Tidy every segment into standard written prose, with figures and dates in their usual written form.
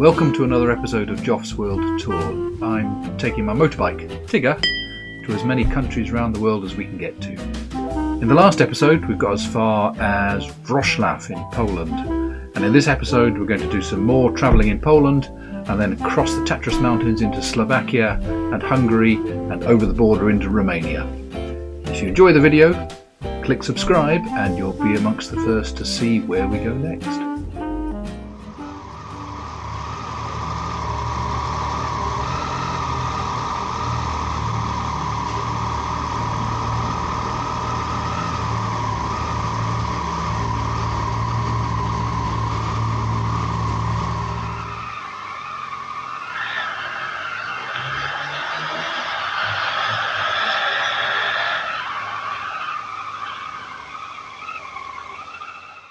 Welcome to another episode of Joff's World Tour. I'm taking my motorbike, Tigger, to as many countries around the world as we can get to. In the last episode, we've got as far as Wrocław in Poland. And in this episode, we're going to do some more travelling in Poland and then across the Tatra mountains into Slovakia and Hungary and over the border into Romania. If you enjoy the video, click subscribe and you'll be amongst the first to see where we go next.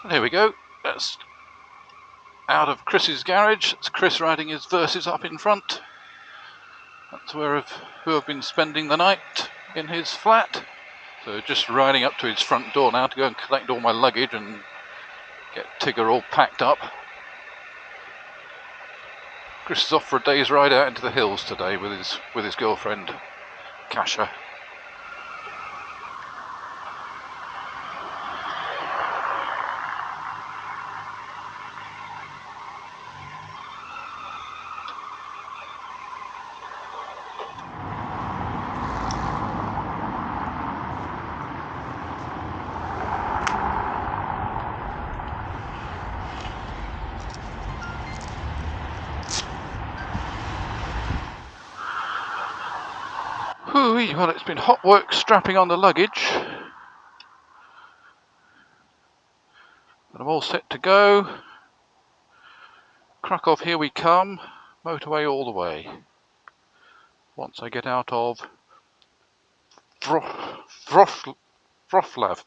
Here we go, that's out of Chris's garage. It's Chris riding his Versus up in front. That's who I've been spending the night in his flat. So just riding up to his front door now to go and collect all my luggage and get Tigger all packed up. Chris is off for a day's ride out into the hills today with his girlfriend, Kasia. Hooey, well, it's been hot work strapping on the luggage. But I'm all set to go. Krakow, here we come. Motorway all the way. Once I get out of Wrocław,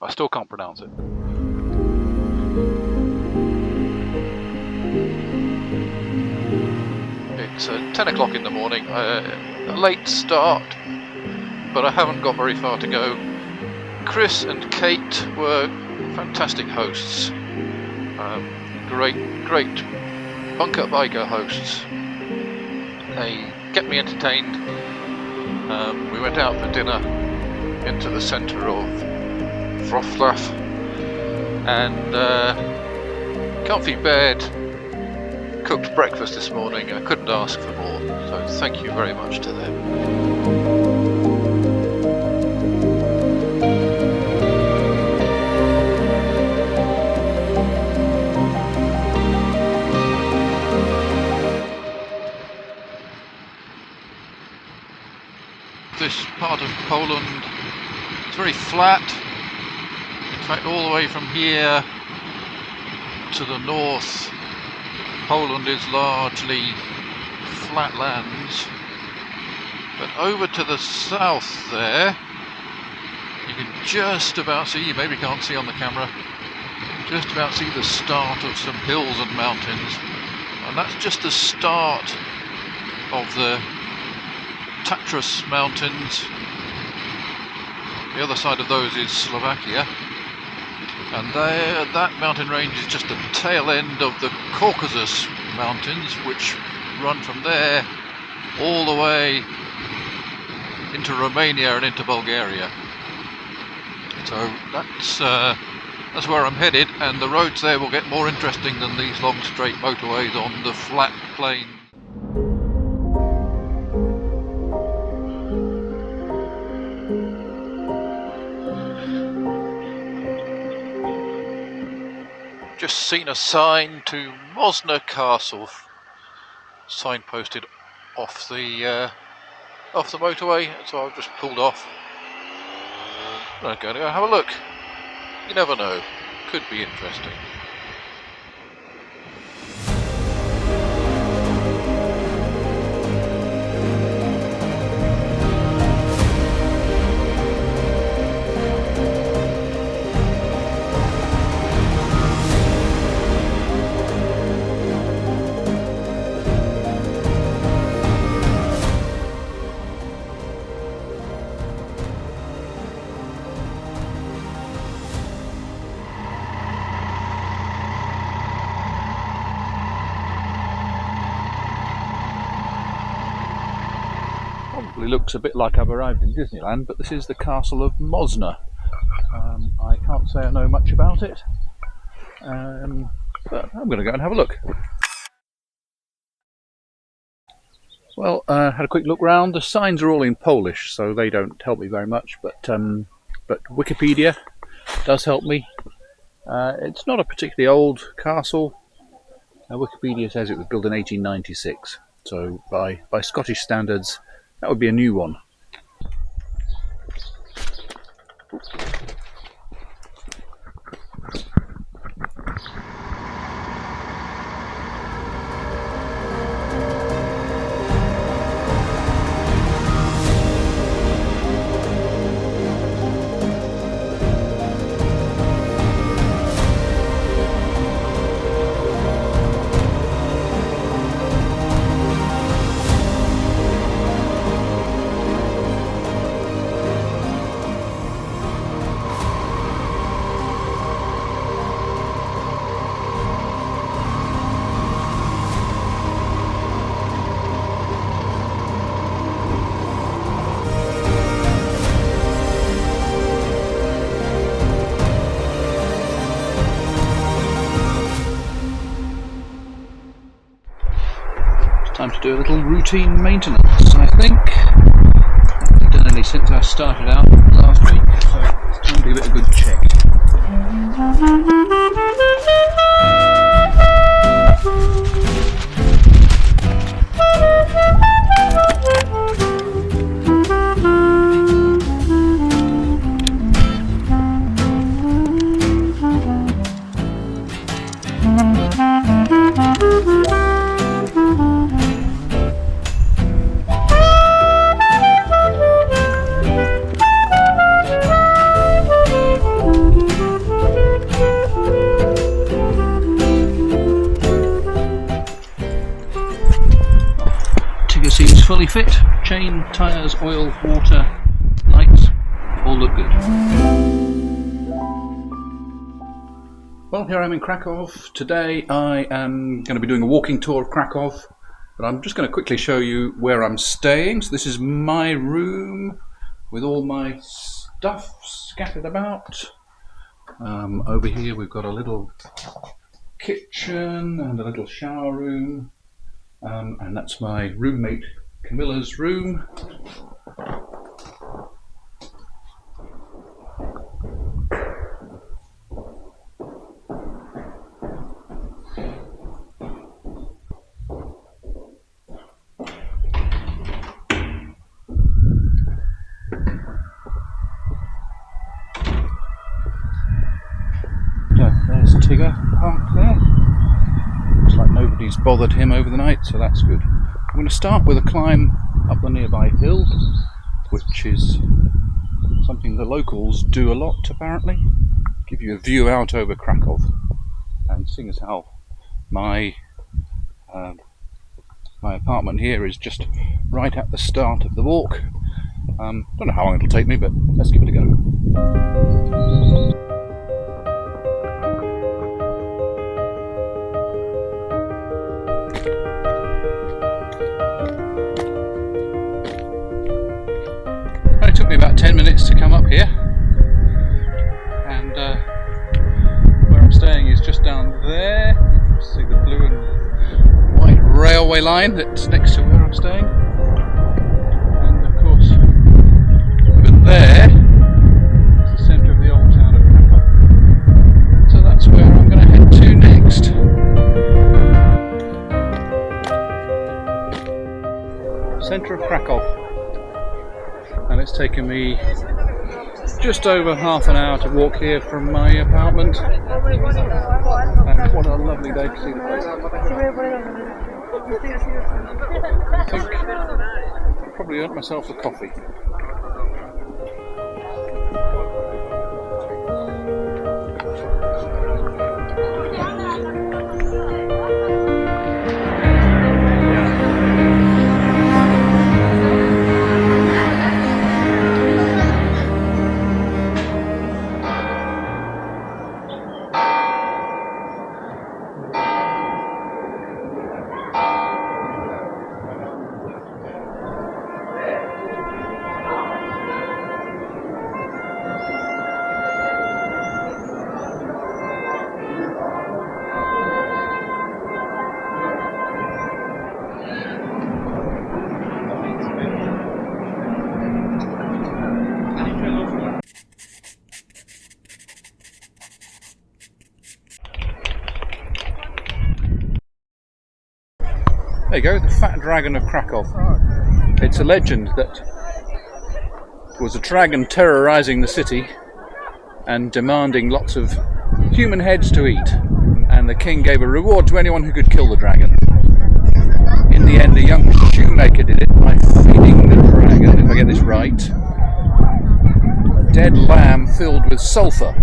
I still can't pronounce it. It's 10 o'clock in the morning, a late start, but I haven't got very far to go. Chris and Kate were fantastic hosts, great bunker biker hosts. They kept me entertained. We went out for dinner into the centre of Wrocław and comfy bed, cooked breakfast this morning. I couldn't ask for more, so thank you very much to them. This part of Poland is very flat. In fact, all the way from here to the north, Poland is largely flat lands. But over to the south there, you can just about see, you maybe can't see on the camera, just about see the start of some hills and mountains. And that's just the start of the Tatra mountains. The other side of those is Slovakia, and there, that mountain range is just the tail end of the Caucasus mountains, which run from there all the way into Romania and into Bulgaria. So that's where I'm headed, and the roads there will get more interesting than these long straight motorways on the flat plain. Just seen a sign to Mosna Castle signposted off the motorway, so I've just pulled off. I'm going to go have a look. You never know, could be interesting. probably looks a bit like I've arrived in Disneyland, but this is the castle of Mosna. I can't say I know much about it, but I'm going to go and have a look. Well, I had a quick look round. The signs are all in Polish, so they don't help me very much, but Wikipedia does help me. It's not a particularly old castle. Wikipedia says it was built in 1896, so by Scottish standards, that would be a new one. Time to do a little routine maintenance, I think. I haven't done any since I started out last week, so it's time to give it a good check. Seems fully fit. Chain, tyres, oil, water, lights, all look good. Well, here I am in Krakow. Today I am going to be doing a walking tour of Krakow, but I'm just going to quickly show you where I'm staying. So this is my room with all my stuff scattered about. Over here we've got a little kitchen and a little shower room. And that's my roommate Camilla's room. So there's Tigger parked there. Looks like nobody's bothered him over the night, so that's good. I'm going to start with a climb up the nearby hill, which is something the locals do a lot apparently. Give you a view out over Krakow. And seeing as how my apartment here is just right at the start of the walk, don't know how long it'll take me, but let's give it a go. It took me about 10 minutes to come up here, and where I'm staying is just down there. You can see the blue and white railway line that's next to where I'm staying, and of course over there is the centre of the old town of Krakow, so that's where I'm going to head to next. Centre of Krakow. And it's taken me just over half an hour to walk here from my apartment. And what a lovely day to see the place. I think I probably earned myself a coffee. There you go, the Fat Dragon of Krakow. It's a legend that there was a dragon terrorising the city and demanding lots of human heads to eat, and the king gave a reward to anyone who could kill the dragon. In the end, a young shoemaker did it by feeding the dragon, if I get this right, a dead lamb filled with sulphur,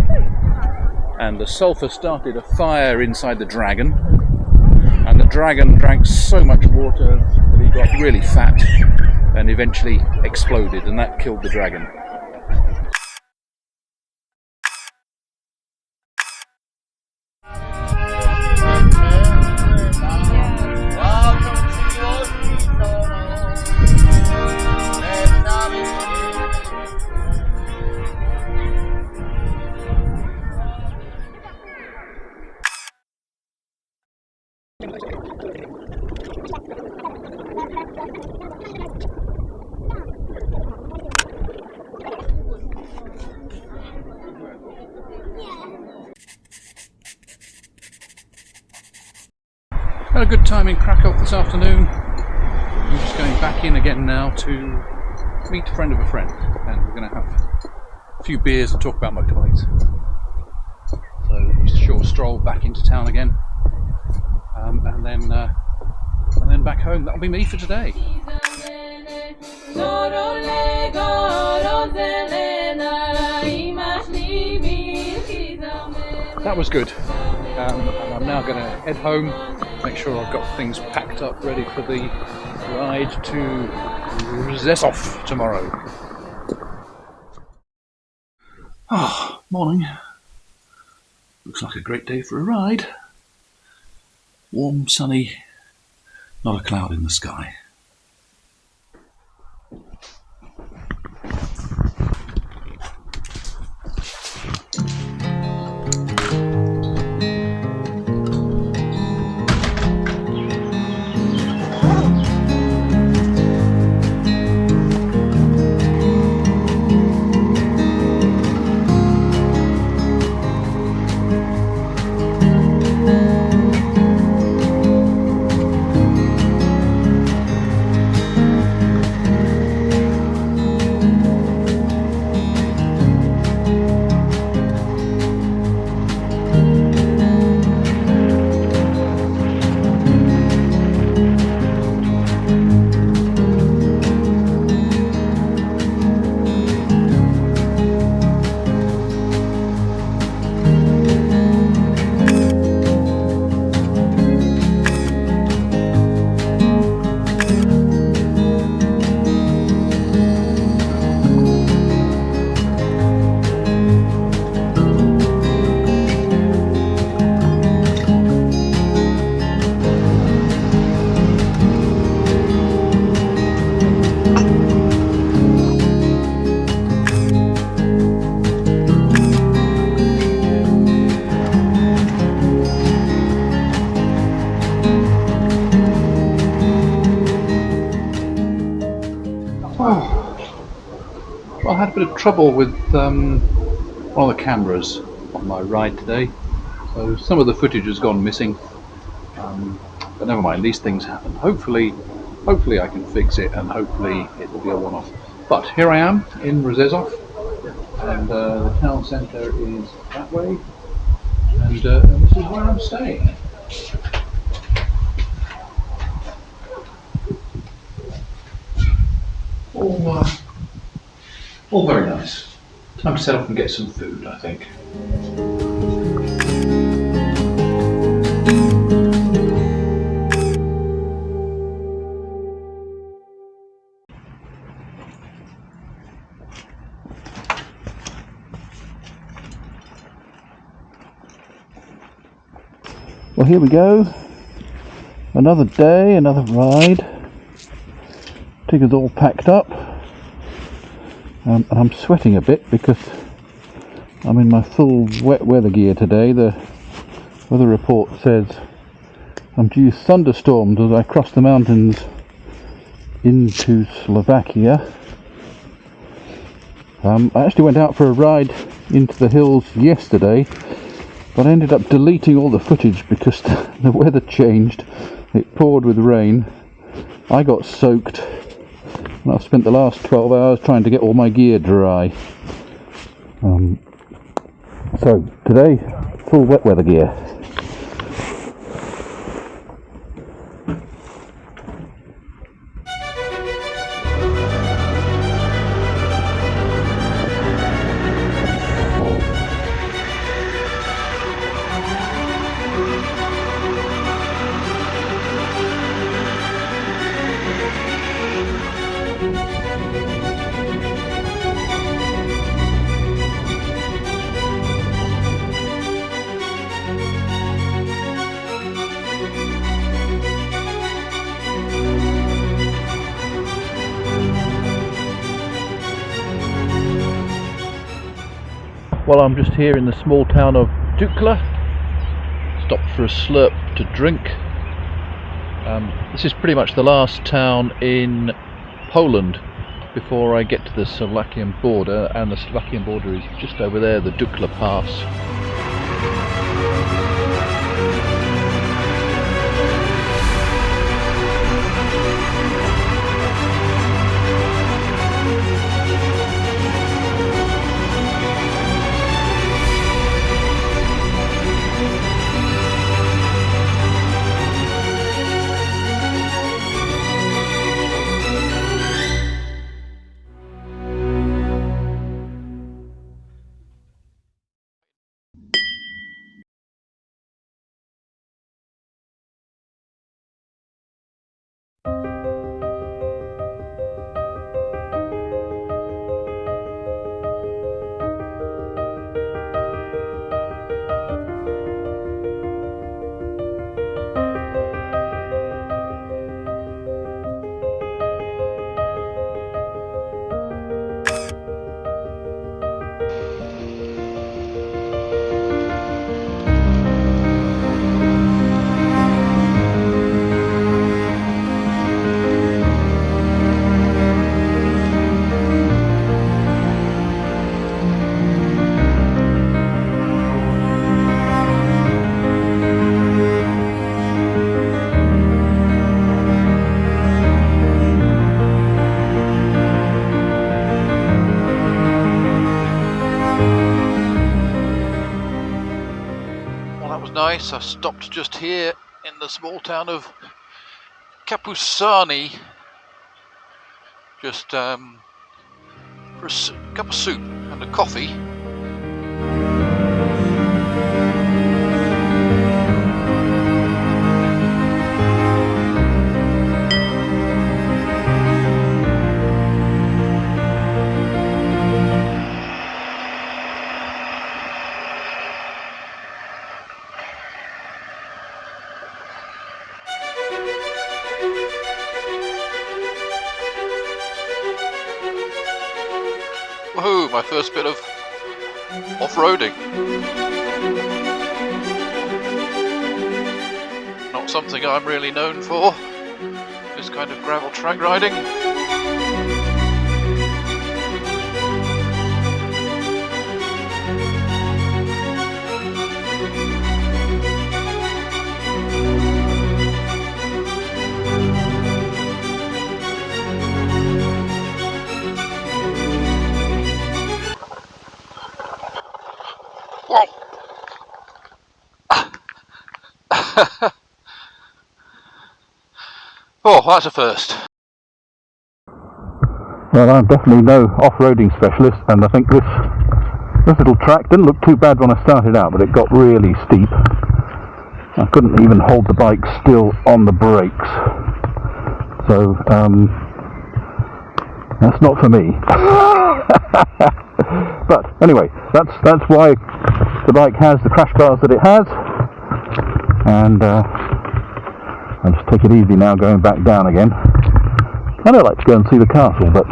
and the sulphur started a fire inside the dragon, and the dragon drank so much water that he got really fat and eventually exploded, and that killed the dragon. Had a good time in Krakow this afternoon. I'm just going back in again now to meet a friend of a friend, and we're going to have a few beers and talk about motorbikes. So just a short stroll back into town again, and then back home. That'll be me for today. That was good. And I'm now going to head home, make sure I've got things packed up ready for the ride to Rzeszow tomorrow. Morning. Looks like a great day for a ride. Warm, sunny, not a cloud in the sky. Well, I had a bit of trouble with one of the cameras on my ride today, so some of the footage has gone missing, but never mind, these things happen. Hopefully I can fix it, and hopefully it will be a one-off. But here I am in Rzeszow, and the town centre is that way, and this is where I'm staying. All very nice. Time to set up and get some food, I think. Well, here we go. Another day, another ride. Tigger's all packed up. And I'm sweating a bit because I'm in my full wet weather gear today. The weather report says I'm due thunderstorms as I cross the mountains into Slovakia. I actually went out for a ride into the hills yesterday, but I ended up deleting all the footage because the weather changed. It poured with rain, I got soaked and I've spent the last 12 hours trying to get all my gear dry. So today, full wet weather gear. Well, I'm just here in the small town of Tatra. Stopped for a slurp to drink. This is pretty much the last town in Poland before I get to the Slovakian border, and the Slovakian border is just over there, the Tatra Pass. Nice. I stopped just here in the small town of Kapusani, just for a cup of soup and a coffee. Woohoo, my first bit of off-roading. Not something I'm really known for, this kind of gravel track riding. Oh, that's a first. Well, I'm definitely no off-roading specialist, and I think this little track didn't look too bad when I started out, but it got really steep. I couldn't even hold the bike still on the brakes, so that's not for me. But anyway, that's why the bike has the crash bars that it has, and I'll just take it easy now going back down again. I'd like to go and see the castle, but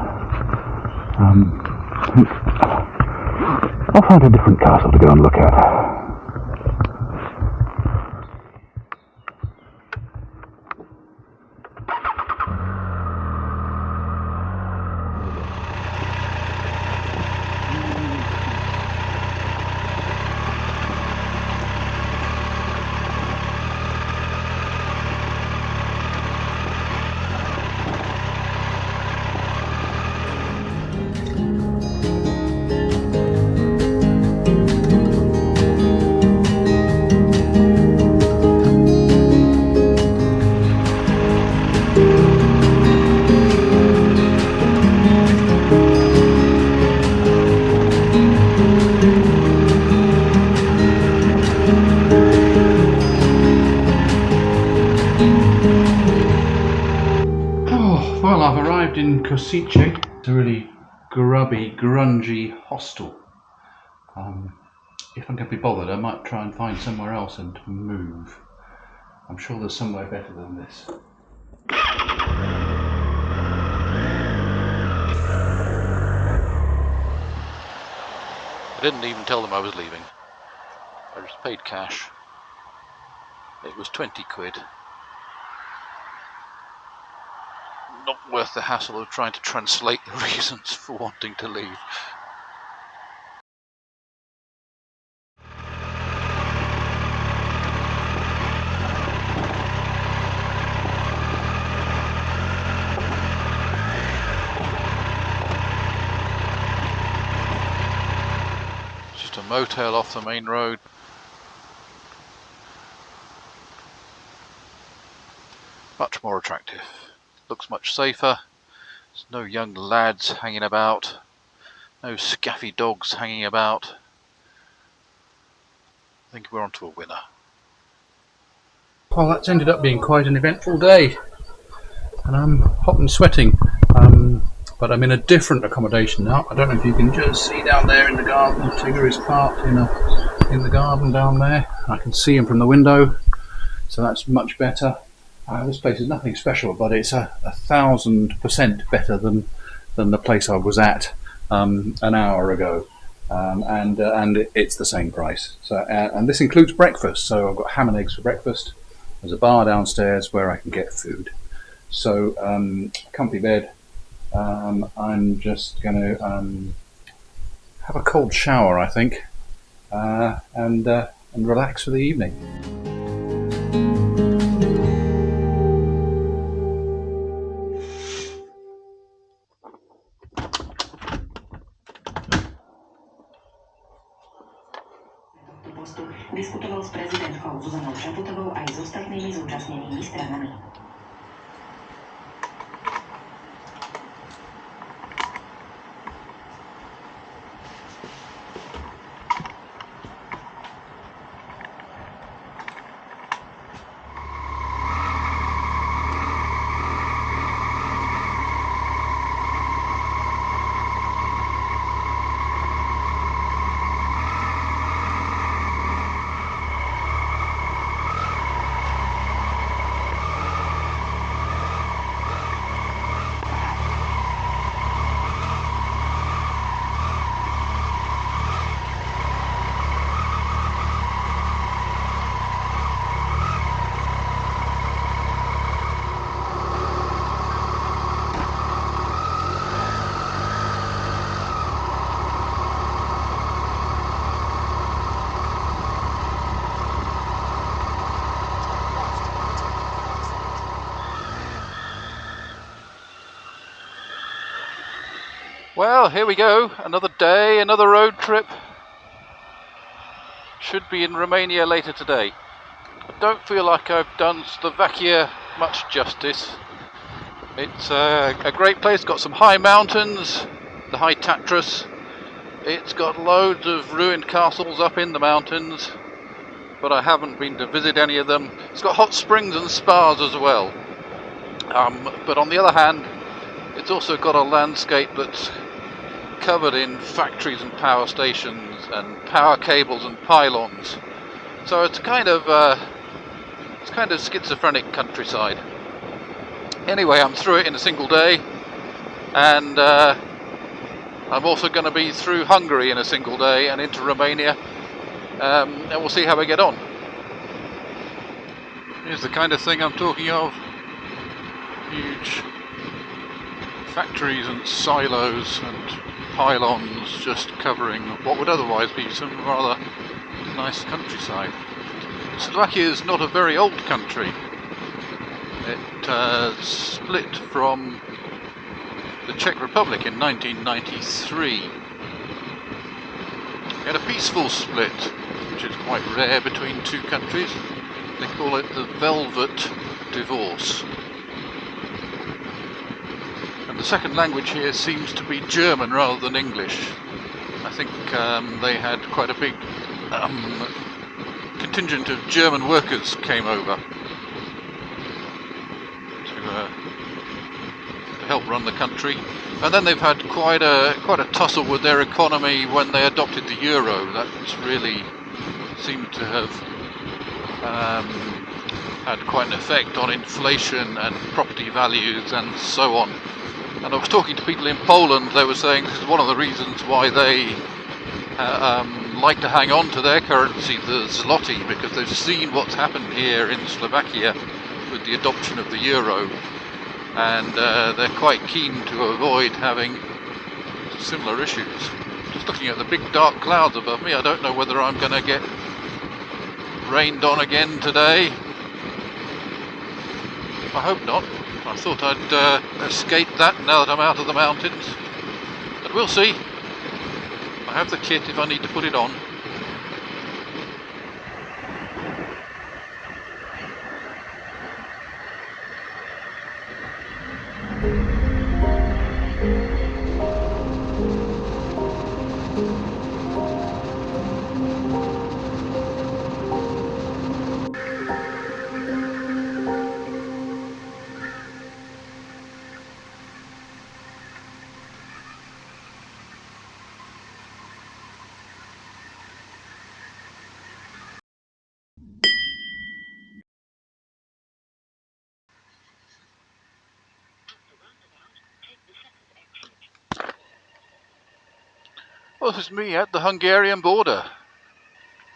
I'll find a different castle to go and look at. Well, I've arrived in Kosice. It's a really grubby, grungy hostel. If I'm going to be bothered, I might try and find somewhere else and move. I'm sure there's somewhere better than this. I didn't even tell them I was leaving. I just paid cash. It was 20 quid. Not worth the hassle of trying to translate the reasons for wanting to leave. Just a motel off the main road. Much more attractive. Looks much safer. There's no young lads hanging about. No scaffy dogs hanging about. I think we're onto a winner. Well, that's ended up being quite an eventful day, and I'm hot and sweating. But I'm in a different accommodation now. I don't know if you can just see down there in the garden. Tigger is parked in the garden down there. I can see him from the window, so that's much better. This place is nothing special, but it's 1,000% better than the place I was at an hour ago, and it's the same price. So and this includes breakfast. So I've got ham and eggs for breakfast. There's a bar downstairs where I can get food. So comfy bed. I'm just going to have a cold shower, I think, and relax for the evening. Diskutoval s prezidentkou Zuzanou Čaputovou aj s ostatnými zúčastnenými stranami. Well, here we go. Another day, another road trip. Should be in Romania later today. I don't feel like I've done Slovakia much justice. It's a great place. Got some high mountains, the high Tatras. It's got loads of ruined castles up in the mountains, but I haven't been to visit any of them. It's got hot springs and spas as well. But on the other hand, it's also got a landscape that's covered in factories and power stations and power cables and pylons. So it's kind of schizophrenic countryside. Anyway, I'm through it in a single day, and I'm also going to be through Hungary in a single day and into Romania, and we'll see how we get on. Here's the kind of thing I'm talking of. Huge factories and silos and pylons just covering what would otherwise be some rather nice countryside. Slovakia is not a very old country. It split from the Czech Republic in 1993. We had a peaceful split, which is quite rare between two countries. They call it the Velvet Divorce. The second language here seems to be German rather than English. I think they had quite a big contingent of German workers came over to help run the country. And then they've had quite a tussle with their economy when they adopted the euro. That's really seemed to have had quite an effect on inflation and property values and so on. And I was talking to people in Poland. They were saying this is one of the reasons why they like to hang on to their currency, the zloty, because they've seen what's happened here in Slovakia with the adoption of the euro, and they're quite keen to avoid having similar issues. Just looking at the big dark clouds above me, I don't know whether I'm going to get rained on again today. I hope not. I thought I'd escape that now that I'm out of the mountains, but we'll see. I have the kit if I need to put it on. Well, this is me at the Hungarian border.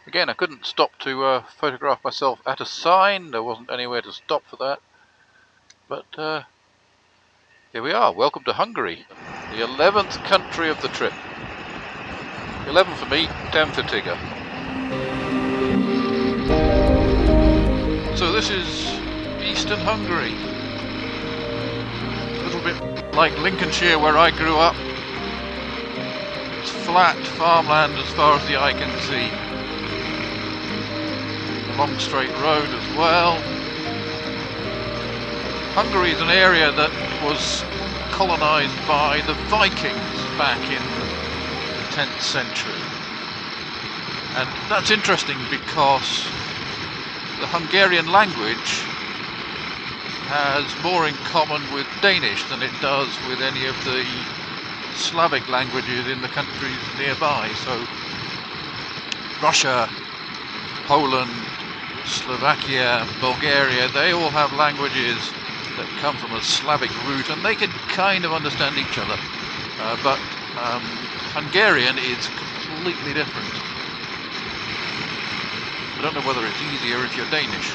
Again, I couldn't stop to photograph myself at a sign. There wasn't anywhere to stop for that. But here we are. Welcome to Hungary, the 11th country of the trip. 11 for me, 10 for Tigger. So this is eastern Hungary. A little bit like Lincolnshire where I grew up. It's flat farmland as far as the eye can see. A long straight road as well. Hungary is an area that was colonised by the Vikings back in the 10th century. And that's interesting because the Hungarian language has more in common with Danish than it does with any of the Slavic languages in the countries nearby. So Russia, Poland, Slovakia, Bulgaria, they all have languages that come from a Slavic root, and they can kind of understand each other. But Hungarian is completely different. I don't know whether it's easier if you're Danish.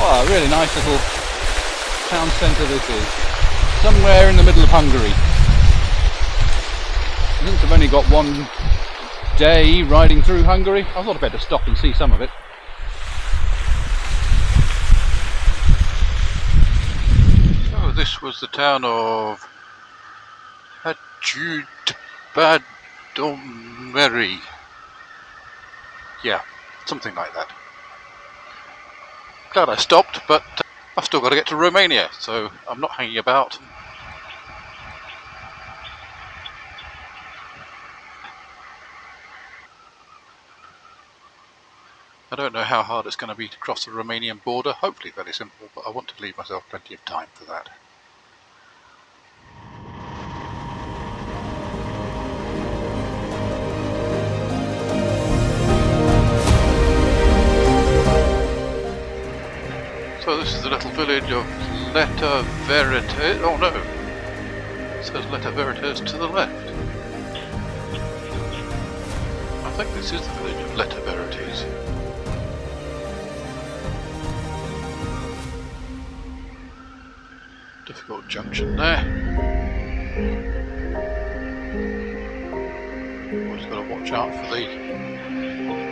What a really nice little town centre this is. Somewhere in the middle of Hungary. Since I've only got one day riding through Hungary, I thought I'd better stop and see some of it. So this was the town of Hajdúbádomeri. Yeah, something like that. Glad I stopped, but I've still got to get to Romania, so I'm not hanging about. I don't know how hard it's going to be to cross the Romanian border. Hopefully fairly simple, but I want to leave myself plenty of time for that. So this is the little village of Leta Veritas. Oh no, it says Leta Veritas to the left. I think this is the village of Leta Veritas. Difficult junction there. Always got to watch out for the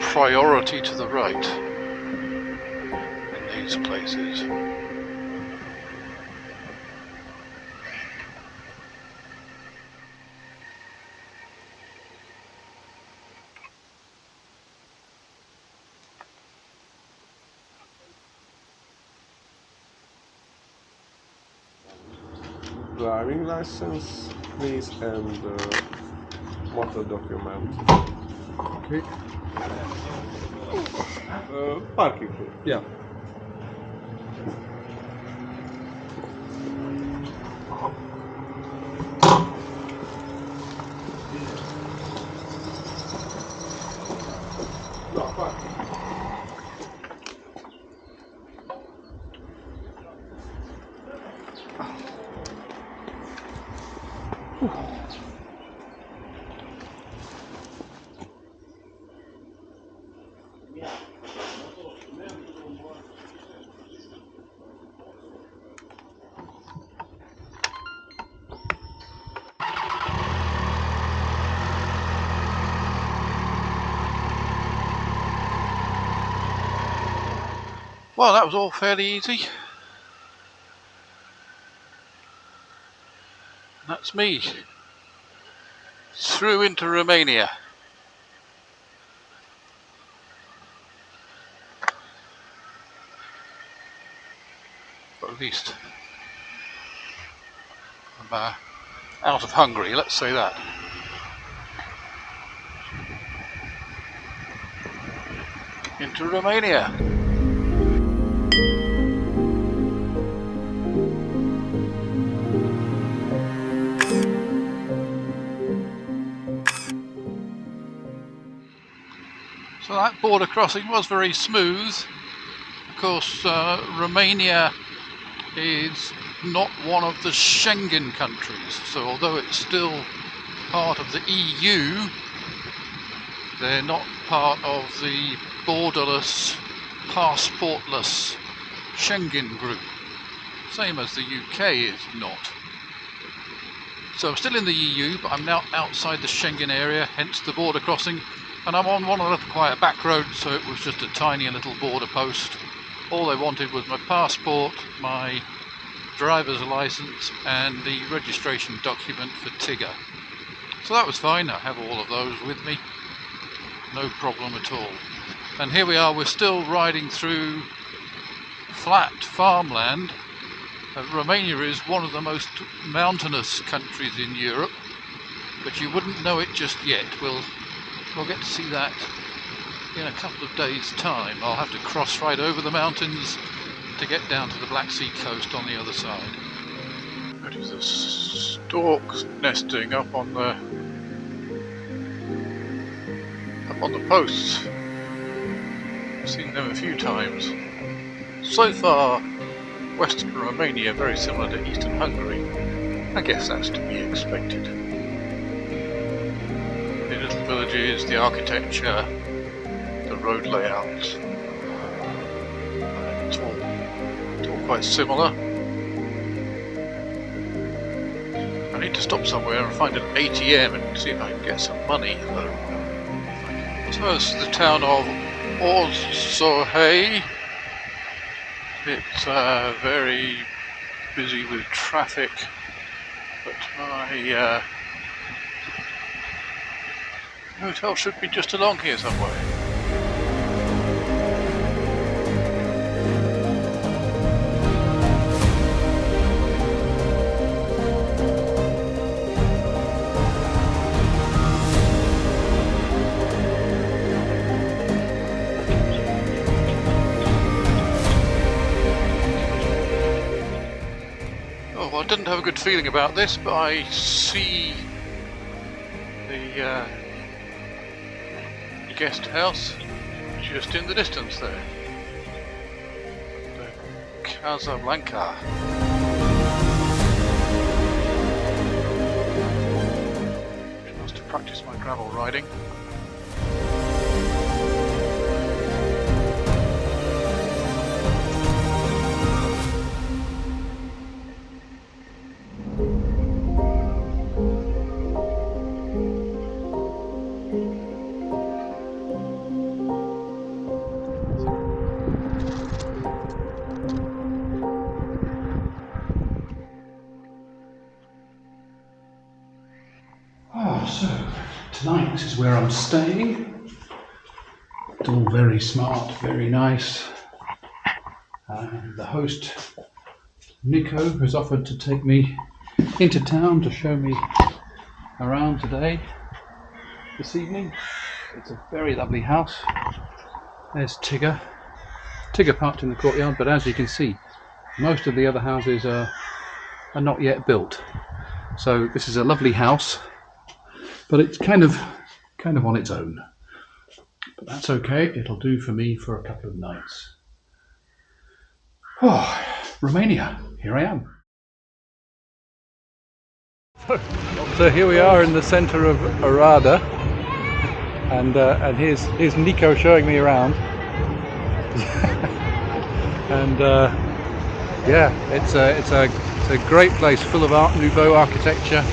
priority to the right in these places. driving license, please, and motor document. Okay. Parking. Yeah. No, parking. Well, that was all fairly easy. That's me. Through into Romania. Or at least I'm out of Hungary, let's say that. Into Romania. So that border crossing was very smooth. Of course, Romania is not one of the Schengen countries, so although it's still part of the EU, they're not part of the borderless, passportless Schengen group, same as the UK is not. So I'm still in the EU, but I'm now outside the Schengen area, hence the border crossing, and I'm on one of the little quiet back roads, so it was just a tiny little border post. All they wanted was my passport, my driver's license, and the registration document for Tigger. So that was fine. I have all of those with me, no problem at all. And here we are, we're still riding through flat farmland. Romania is one of the most mountainous countries in Europe, but you wouldn't know it just yet. We'll get to see that in a couple of days' time. I'll have to cross right over the mountains to get down to the Black Sea coast on the other side. Notice the storks nesting up on the posts. I've seen them a few times. So far, Western Romania very similar to Eastern Hungary. I guess that's to be expected. The little villages, the architecture, the road layouts, it's all quite similar. I need to stop somewhere and find an ATM and see if I can get some money though. So this is the town of Rzeszow. It's very busy with traffic, but my hotel should be just along here somewhere. I didn't have a good feeling about this, but I see the guest house just in the distance there. The Casablanca. Just to practice my gravel riding. So, tonight this is where I'm staying. It's all very smart, very nice. The host, Nico, has offered to take me into town to show me around today, this evening. It's a very lovely house. There's Tigger. Tigger parked in the courtyard, but as you can see, most of the other houses are not yet built. So this is a lovely house, but it's kind of on its own. But that's okay, it'll do for me for a couple of nights. Oh, Romania, here I am. So here we are in the centre of Arad, and here's Nico showing me around. And yeah, it's a great place, full of Art Nouveau architecture.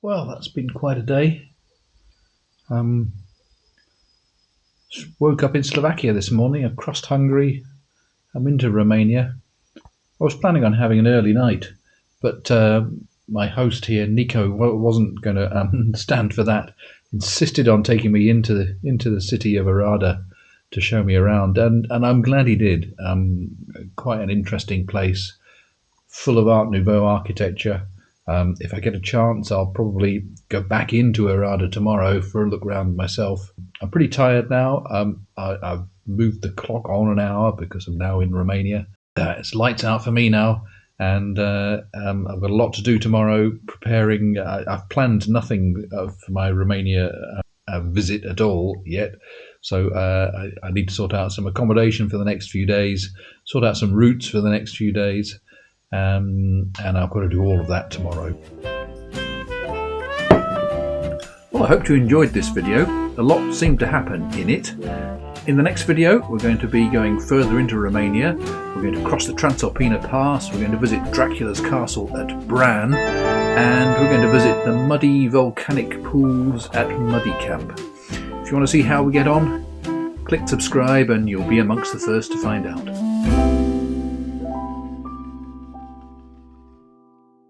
Well, that's been quite a day. Woke up in Slovakia this morning. I crossed Hungary. I'm into Romania. I was planning on having an early night, but my host here, Nico, wasn't going to stand for that. Insisted on taking me into the city of Arad to show me around, and I'm glad he did. Quite an interesting place, full of Art Nouveau architecture. If I get a chance, I'll probably go back into Arad tomorrow for a look around myself. I'm pretty tired now. I've moved the clock on an hour because I'm now in Romania. It's lights out for me now, and I've got a lot to do tomorrow preparing. I've planned nothing for my Romania visit at all yet, so I need to sort out some accommodation for the next few days, sort out some routes for the next few days, and I've got to do all of that tomorrow. Well, I hope you enjoyed this video. A lot seemed to happen in it. In the next video, we're going to be going further into Romania. We're going to cross the Transalpina Pass, we're going to visit Dracula's castle at Bran, and we're going to visit the muddy volcanic pools at Muddy Camp. If you want to see how we get on, click subscribe and you'll be amongst the first to find out.